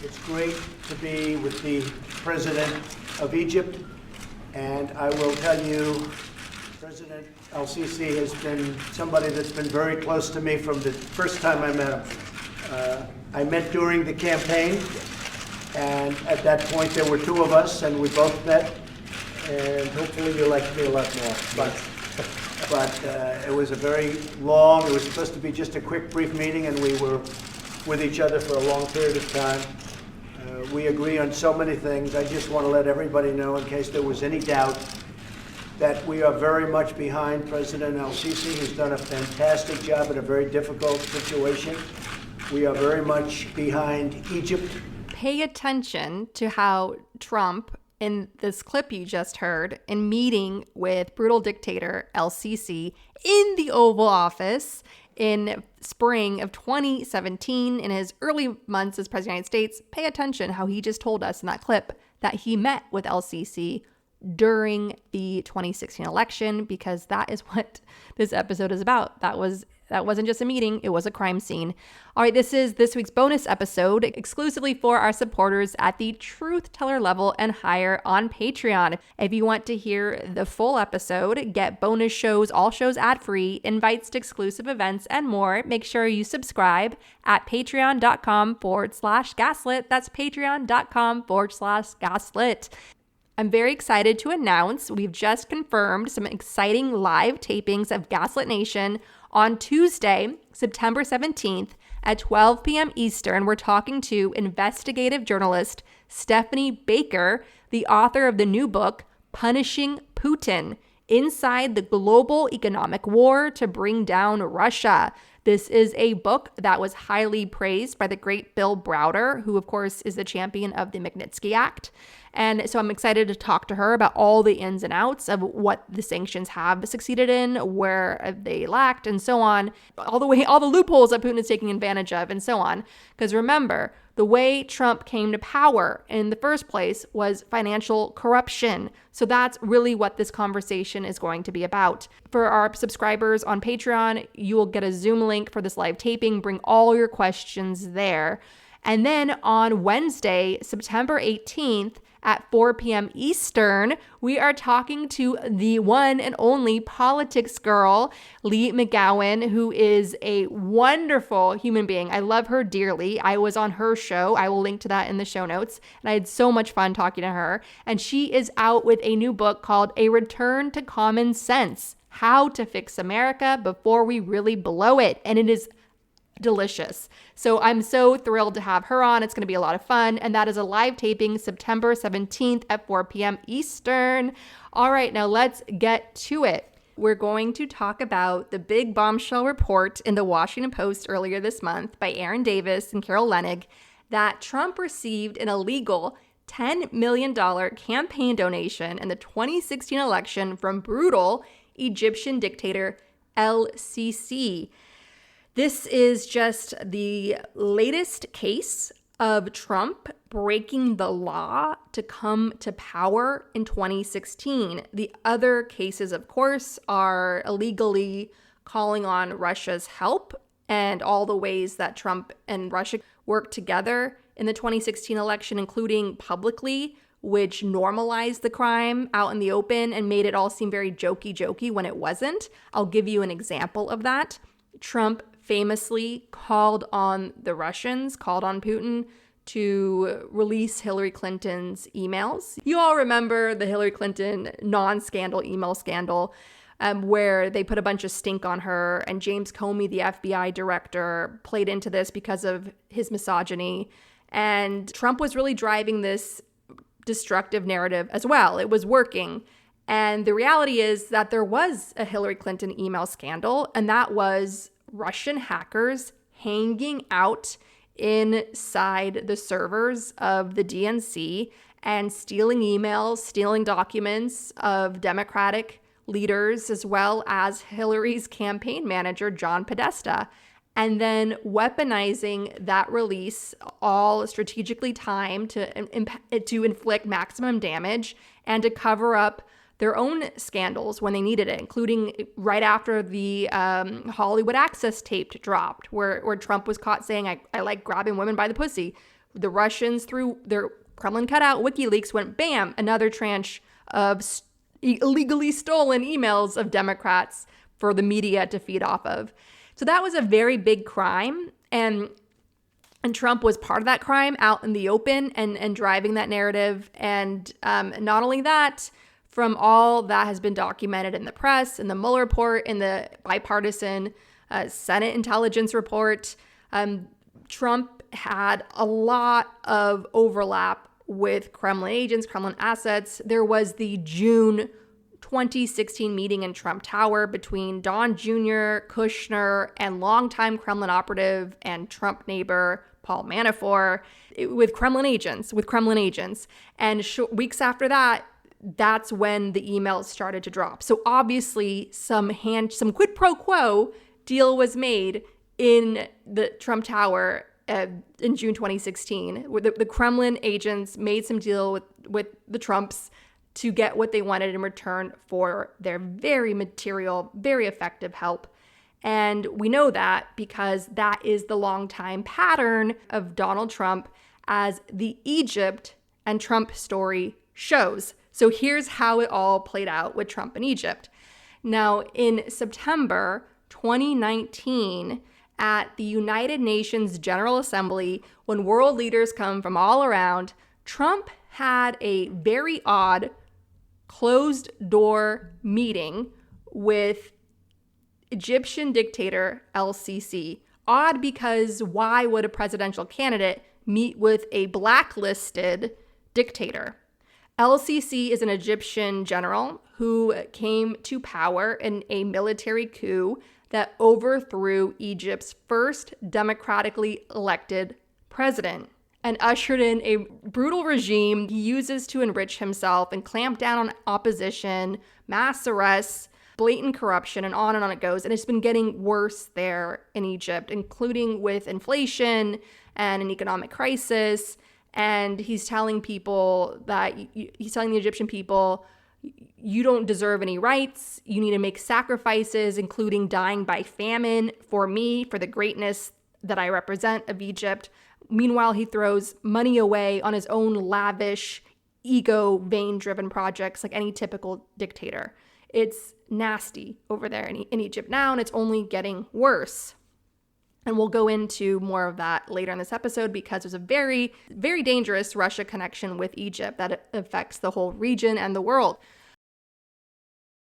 It's great to be with the President of Egypt, and I will tell you, President el-Sisi has been somebody that's been very close to me from the first time I met him. I met during the campaign, and at that point there were two of us, and we both met, and hopefully you like me a lot more. But it was a very long, it was supposed to be just a quick, brief meeting, and we were with each other for a long period of time. We agree on so many things. I just want to let everybody know, in case there was any doubt, that we are very much behind President el-Sisi, who's done a fantastic job in a very difficult situation. We are very much behind Egypt. Pay attention to how Trump, in this clip you just heard, in meeting with brutal dictator el-Sisi in the Oval Office in spring of 2017, in his early months as President of the United States, pay attention how he just told us in that clip that he met with el-Sisi during the 2016 election, because that is what this episode is about. That wasn't just a meeting, it was a crime scene. All right, this is this week's bonus episode exclusively for our supporters at the Truth Teller level and higher on Patreon. If you want to hear the full episode, get bonus shows, all shows ad-free, invites to exclusive events, and more, make sure you subscribe at patreon.com/gaslit. That's patreon.com/gaslit. I'm very excited to announce we've just confirmed some exciting live tapings of Gaslit Nation on Tuesday, September 17th at 12 p.m. Eastern. We're talking to investigative journalist Stephanie Baker, the author of the new book, Punishing Putin: Inside the Global Economic War to Bring Down Russia. This is a book that was highly praised by the great Bill Browder, who of course is the champion of the Magnitsky Act. And so I'm excited to talk to her about all the ins and outs of what the sanctions have succeeded in, where they lacked, and so on. All the loopholes that Putin is taking advantage of, and so on. Because remember, the way Trump came to power in the first place was financial corruption. So that's really what this conversation is going to be about. For our subscribers on Patreon, you will get a Zoom link for this live taping. Bring all your questions there. And then on Wednesday, September 18th, at 4 p.m. Eastern, we are talking to the one and only politics girl, Lee McGowan, who is a wonderful human being. I love her dearly. I was on her show. I will link to that in the show notes. And I had so much fun talking to her. And she is out with a new book called A Return to Common Sense: How to Fix America Before We Really Blow It. And it is delicious. So I'm so thrilled to have her on. It's going to be a lot of fun. And that is a live taping September 17th at 4 p.m. Eastern. All right, now let's get to it. We're going to talk about the big bombshell report in the Washington Post earlier this month by Aaron Davis and Carol Leonnig that Trump received an illegal $10 million campaign donation in the 2016 election from brutal Egyptian dictator el-Sisi. This is just the latest case of Trump breaking the law to come to power in 2016. The other cases, of course, are illegally calling on Russia's help and all the ways that Trump and Russia worked together in the 2016 election, including publicly, which normalized the crime out in the open and made it all seem very jokey when it wasn't. I'll give you an example of that. Trump famously called on the Russians, called on Putin to release Hillary Clinton's emails. You all remember the Hillary Clinton non-scandal email scandal, where they put a bunch of stink on her, and James Comey, the FBI director, played into this because of his misogyny. And Trump was really driving this destructive narrative as well. It was working. And the reality is that there was a Hillary Clinton email scandal, and that was Russian hackers hanging out inside the servers of the DNC and stealing emails, stealing documents of Democratic leaders, as well as Hillary's campaign manager, John Podesta, and then weaponizing that release, all strategically timed to inflict maximum damage and to cover up their own scandals when they needed it, including right after the Hollywood Access tape dropped, where Trump was caught saying, I like grabbing women by the pussy. The Russians, through their Kremlin cutout WikiLeaks, went bam, another tranche of illegally stolen emails of Democrats for the media to feed off of. So that was a very big crime. And Trump was part of that crime out in the open and driving that narrative. And not only that, from all that has been documented in the press, in the Mueller report, in the bipartisan Senate intelligence report, Trump had a lot of overlap with Kremlin agents, Kremlin assets. There was the June 2016 meeting in Trump Tower between Don Jr., Kushner, and longtime Kremlin operative and Trump neighbor Paul Manafort with Kremlin agents. And weeks after that, that's when the emails started to drop. So obviously some quid pro quo deal was made in the Trump Tower in June 2016. The Kremlin agents made some deal with the Trumps to get what they wanted in return for their very material, very effective help. And we know that because that is the longtime pattern of Donald Trump, as the Egypt and Trump story shows. So here's how it all played out with Trump and Egypt. Now, in September 2019, at the United Nations General Assembly, when world leaders come from all around, Trump had a very odd closed-door meeting with Egyptian dictator el-Sisi. Odd because why would a presidential candidate meet with a blacklisted dictator? El-Sisi is an Egyptian general who came to power in a military coup that overthrew Egypt's first democratically elected president and ushered in a brutal regime he uses to enrich himself and clamp down on opposition, mass arrests, blatant corruption, and on it goes. And it's been getting worse there in Egypt, including with inflation and an economic crisis. And he's telling the Egyptian people, you don't deserve any rights. You need to make sacrifices, including dying by famine for me, for the greatness that I represent of Egypt. Meanwhile, he throws money away on his own lavish, ego, vein-driven projects like any typical dictator. It's nasty over there in Egypt now, and it's only getting worse. And we'll go into more of that later in this episode because there's a very, very dangerous Russia connection with Egypt that affects the whole region and the world.